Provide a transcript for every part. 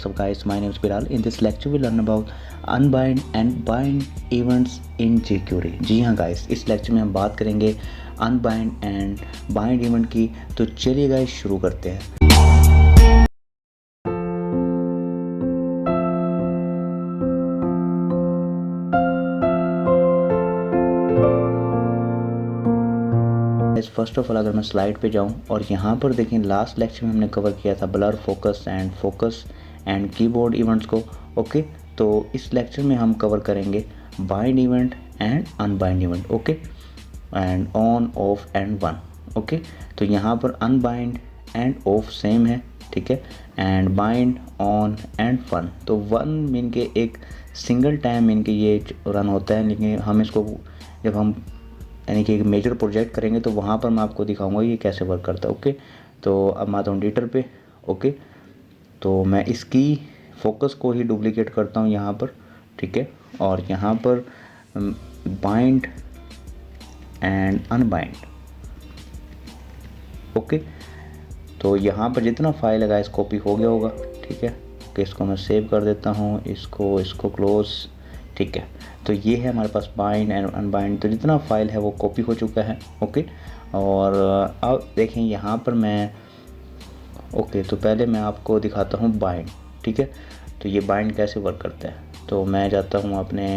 up guys, my name is Bilal. In this lecture we learn about unbind and bind events in jQuery. जी हाँ guys, इस lecture में हम बात करेंगे unbind and bind event की। तो चलिए guys शुरू करते हैं। फर्स्ट ऑफ ऑल अगर मैं स्लाइड पे जाऊं और यहाँ पर देखें, लास्ट लेक्चर में हमने कवर किया था blur, focus and keyboard events को। ओके, तो इस लेक्चर में हम कवर करेंगे bind event and unbind event. Okay, and on, of and one. Okay, तो यहाँ पर अनबाइंड एंड ऑफ सेम है, ठीक है, and bind, on and one. तो वन मीन के एक सिंगल टाइम मीन के ये रन होता है, लेकिन हम इसको जब हम यानी कि एक मेजर प्रोजेक्ट करेंगे तो वहाँ पर मैं आपको दिखाऊंगा ये कैसे वर्क करता है। ओके, तो अब मैं आता हूँ एडिटर पे। ओके, तो मैं इसकी फोकस को ही डुप्लीकेट करता हूँ यहाँ पर, ठीक है, और यहाँ पर बाइंड एंड अनबाइंड। ओके, तो यहाँ पर जितना फाइल है गाइस कॉपी हो गया होगा, ठीक है। ओके, इसको मैं सेव कर देता हूँ, इसको क्लोज, ठीक है। तो ये है हमारे पास बाइंड एंड अनबाइंड, तो जितना फाइल है वो कॉपी हो चुका है। ओके, और अब देखें यहाँ पर मैं, ओके, तो पहले मैं आपको दिखाता हूँ बाइंड, ठीक है। तो ये बाइंड कैसे वर्क करता है, तो मैं जाता हूँ अपने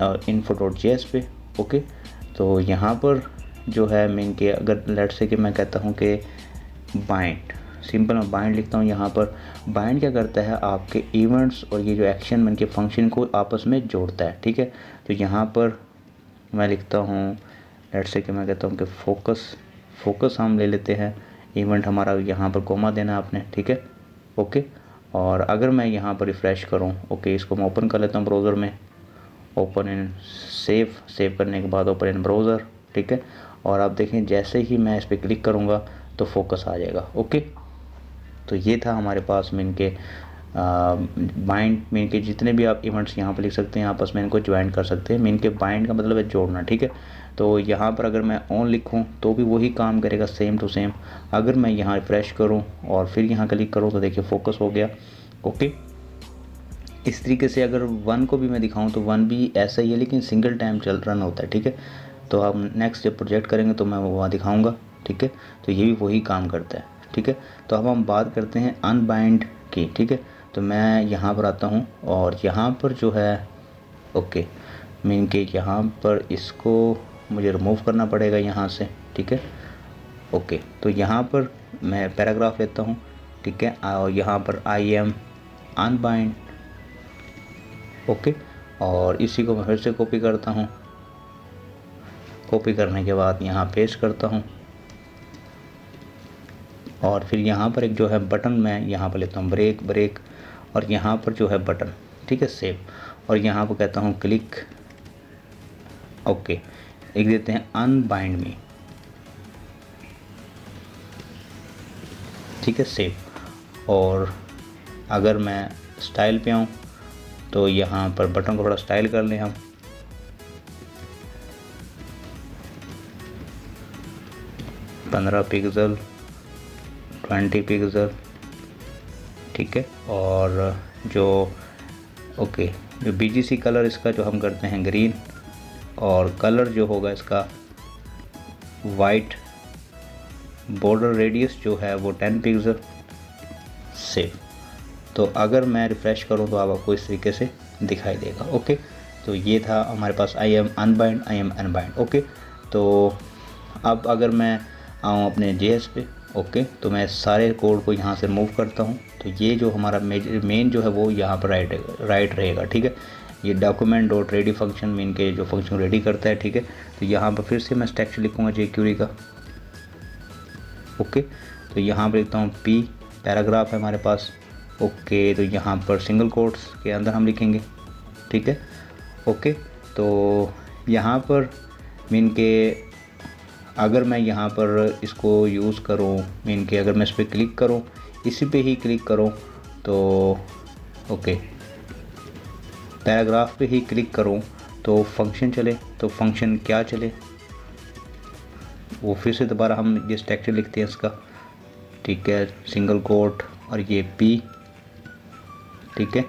info.js पे। ओके, तो यहाँ पर जो है मीन के अगर लेट से कि मैं कहता हूँ कि बाइंड, सिंपल मैं बाइंड लिखता हूँ। यहाँ पर बाइंड क्या करता है, आपके इवेंट्स और ये जो एक्शन मीन के फंक्शन को आपस में जोड़ता है, ठीक है। तो यहाँ पर मैं लिखता हूँ, लेट से कि मैं कहता हूँ कि फोकस हम ले लेते हैं, इवेंट हमारा यहाँ पर कोमा देना है आपने, ठीक है। ओके, और अगर मैं यहाँ पर रिफ़्रेश करूँ, ओके, इसको मैं ओपन कर लेता हूँ ब्राउज़र में, ओपन इन सेव करने के बाद ओपन इन ब्राउज़र, ठीक है। और आप देखें जैसे ही मैं इस पर क्लिक करूँगा तो फोकस आ जाएगा। ओके, तो ये था हमारे पास मीन के बाइंड, मीन के जितने भी आप इवेंट्स यहाँ पर लिख सकते हैं आपस में इनको ज्वाइन कर सकते हैं। मीन के बाइंड का मतलब है जोड़ना, ठीक है। तो यहाँ पर अगर मैं ऑन लिखूँ तो भी वही काम करेगा, सेम टू सेम। अगर मैं यहाँ रिफ्रेश करूँ और फिर यहाँ क्लिक करूँ तो देखिए फोकस हो गया। ओके, इस तरीके से अगर वन को भी मैं दिखाऊँ तो वन भी ऐसा ही है, लेकिन सिंगल टाइम रन होता है, ठीक है। तो हम नेक्स्ट जब प्रोजेक्ट करेंगे तो मैं वो वहाँ दिखाऊँगा, ठीक है। तो ये भी वही काम करता है, ठीक है। तो अब हम बात करते हैं अनबाइंड की, ठीक है। तो मैं यहाँ पर आता हूँ और यहाँ पर जो है, ओके, मीन के यहाँ पर इसको मुझे रिमूव करना पड़ेगा यहाँ से, ठीक है। ओके, तो यहाँ पर मैं पैराग्राफ लेता हूँ, ठीक है, और यहाँ पर आई एम अनबाइंड। ओके, और इसी को मैं फिर से कॉपी करता हूँ, कॉपी करने के बाद यहाँ पेस्ट करता हूँ, और फिर यहाँ पर एक जो है बटन मैं यहाँ पर लेता हूँ ब्रेक, और यहाँ पर जो है बटन, ठीक है, सेव, और यहाँ पर कहता हूँ क्लिक। ओके, लिख देते हैं अनबाइंड मी, ठीक है, सेव। और अगर मैं स्टाइल पे आऊँ तो यहाँ पर बटन को थोड़ा स्टाइल कर लें हम, 15 पिक्सल, 20 पिक्सल, ठीक है। और जो ओके, जो BGC कलर इसका जो हम करते हैं ग्रीन, और कलर जो होगा इसका वाइट, बॉर्डर रेडियस जो है वो 10 पिक्सल, सेव। तो अगर मैं रिफ़्रेश करूं तो आपको इस तरीके से दिखाई देगा। ओके, तो ये था हमारे पास आई एम अनबाइंड। ओके, तो अब अगर मैं आऊँ अपने JS पे, ओके, तो मैं सारे कोड को यहाँ से मूव करता हूँ। तो ये जो हमारा मेन जो है वो यहाँ पर राइट रहेगा, ठीक है। ये document.ready फंक्शन मीन के जो फंक्शन रेडी करता है, ठीक है। तो यहाँ पर फिर से मैं स्ट्रक्चर लिखूँगा jQuery का। ओके, तो यहाँ पर लिखता हूँ P, पैराग्राफ है हमारे पास। ओके, तो यहाँ पर सिंगल कोट्स के अंदर हम लिखेंगे, ठीक है। ओके, तो यहाँ पर मीन के अगर मैं यहाँ पर इसको यूज़ करूँ, मीन के अगर मैं इस पर क्लिक करूँ, इसी पे ही क्लिक करूँ तो ओके, पैराग्राफ पे ही क्लिक करूँ तो फंक्शन चले, तो फंक्शन क्या चले वो फिर से दोबारा हम ये स्ट्रक्चर लिखते हैं इसका, ठीक है, सिंगल कोट और ये P, ठीक है,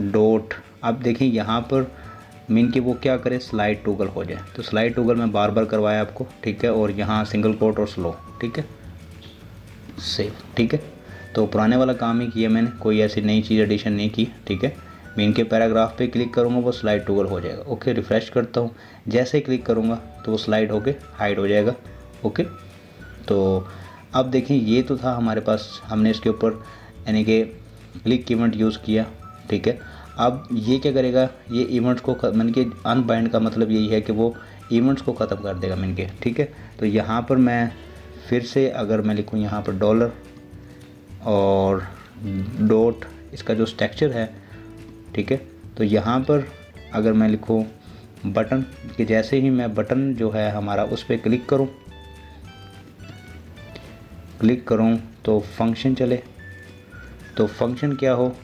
डॉट। अब देखिए यहाँ पर मीन कि वो क्या करे, स्लाइड टॉगल हो जाए। तो स्लाइड टॉगल मैं बार बार करवाया आपको, ठीक है, और यहाँ सिंगल कोट और स्लो, ठीक है, सेव, ठीक है। तो पुराने वाला काम ही किया मैंने, कोई ऐसी नई चीज़ एडिशन नहीं की, ठीक है। मैं इनके पैराग्राफ पे क्लिक करूँगा वो स्लाइड टॉगल हो जाएगा। ओके, रिफ़्रेश करता हूँ, जैसे ही क्लिक करूँगा तो वो स्लाइड होके हाइड हो जाएगा। ओके, तो अब देखिए ये तो था हमारे पास, हमने इसके ऊपर यानी कि क्लिक इवेंट यूज़ किया, ठीक है। अब ये क्या करेगा, ये इवेंट्स को मन के अनबाइंड का मतलब यही है कि वो इवेंट्स को ख़त्म कर देगा मन के, ठीक है। तो यहाँ पर मैं फिर से अगर मैं लिखूँ यहाँ पर डॉलर और डॉट, इसका जो स्ट्रक्चर है, ठीक है, तो यहाँ पर अगर मैं लिखूँ बटन, कि जैसे ही मैं बटन जो है हमारा उस पर क्लिक करूँ तो फंक्शन चले, तो फंक्शन क्या हो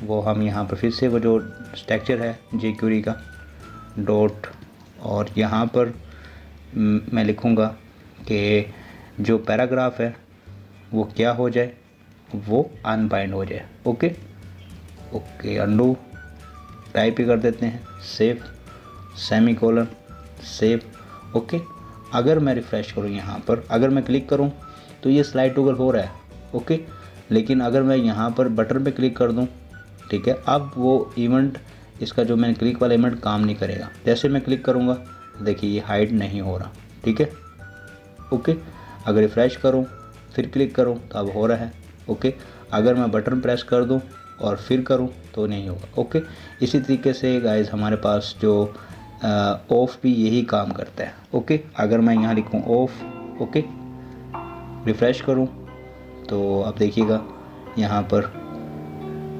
वो हम यहाँ पर फिर से वो जो स्ट्रक्चर है jQuery का डॉट, और यहाँ पर मैं लिखूँगा कि जो पैराग्राफ है वो क्या हो जाए, वो अनबाइंड हो जाए। ओके ओके, अंडू टाइप ही कर देते हैं, सेव, सेमीकोलन, सेव। ओके, अगर मैं रिफ़्रेश करूँ यहाँ पर, अगर मैं क्लिक करूँ तो ये स्लाइड टॉगल हो रहा है। ओके, लेकिन अगर मैं यहाँ पर बटन पे क्लिक कर दूँ, ठीक है, अब वो इवेंट, इसका जो मैंने क्लिक वाला इवेंट काम नहीं करेगा। जैसे मैं क्लिक करूँगा देखिए ये हाइड नहीं हो रहा, ठीक है। ओके, अगर रिफ़्रेश करूँ फिर क्लिक करूँ तो अब हो रहा है। ओके, अगर मैं बटन प्रेस कर दूँ और फिर करूँ तो नहीं होगा। ओके, इसी तरीके से गाइस हमारे पास जो ऑफ भी यही काम करता है। ओके, अगर मैं यहाँ लिखूँ ऑफ, ओके, रिफ़्रेश करूँ तो अब देखिएगा यहाँ पर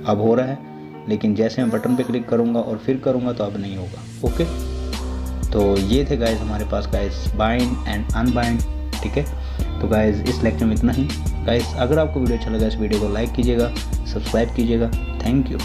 अब हो रहा है, लेकिन जैसे मैं बटन पे क्लिक करूँगा और फिर करूँगा तो अब नहीं होगा। ओके, तो ये थे गाइस हमारे पास गाइस बाइंड एंड अनबाइंड, ठीक है। तो गाइस इस लेक्चर में इतना ही। गाइस अगर आपको वीडियो अच्छा लगा इस वीडियो को लाइक कीजिएगा, सब्सक्राइब कीजिएगा। Thank you.